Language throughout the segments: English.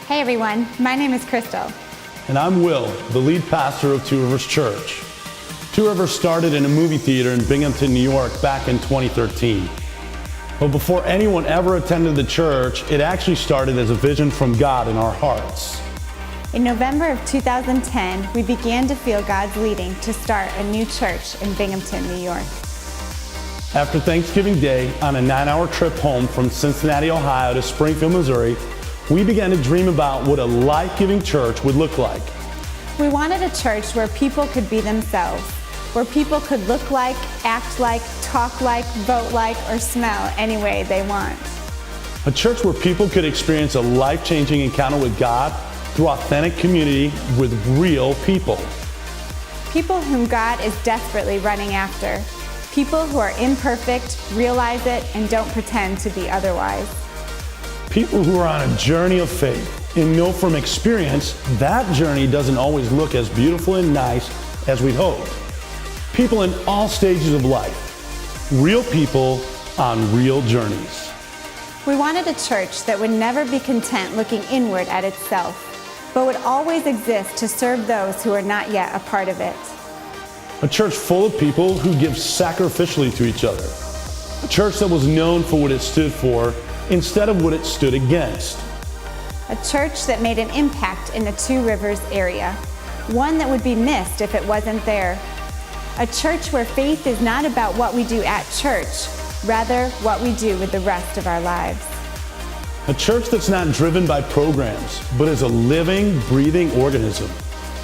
Hey everyone, my name is Crystal. And I'm Will, the lead pastor of Two Rivers Church. Two Rivers started in a movie theater in Binghamton, New York back in 2013. But before anyone ever attended the church, it actually started as a vision from God in our hearts. In November of 2010, we began to feel God's leading to start a new church in Binghamton, New York. After Thanksgiving Day, on a 9-hour trip home from Cincinnati, Ohio to Springfield, Missouri, we began to dream about what a life-giving church would look like. We wanted a church where people could be themselves, where people could look like, act like, talk like, vote like, or smell any way they want. A church where people could experience a life-changing encounter with God through authentic community with real people. People whom God is desperately running after. People who are imperfect, realize it, and don't pretend to be otherwise. People who are on a journey of faith and know from experience that journey doesn't always look as beautiful and nice as we'd hoped. People in all stages of life. Real people on real journeys. We wanted a church that would never be content looking inward at itself, but would always exist to serve those who are not yet a part of it. A church full of people who give sacrificially to each other. A church that was known for what it stood for instead of what it stood against. A church that made an impact in the Two Rivers area. One that would be missed if it wasn't there. A church where faith is not about what we do at church, rather what we do with the rest of our lives. A church that's not driven by programs, but is a living, breathing organism.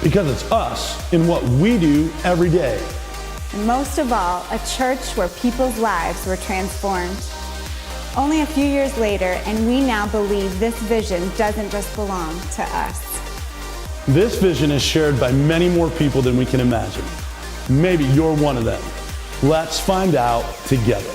Because it's us in what we do every day. And most of all, a church where people's lives were transformed. Only a few years later, and we now believe this vision doesn't just belong to us. This vision is shared by many more people than we can imagine. Maybe you're one of them. Let's find out together.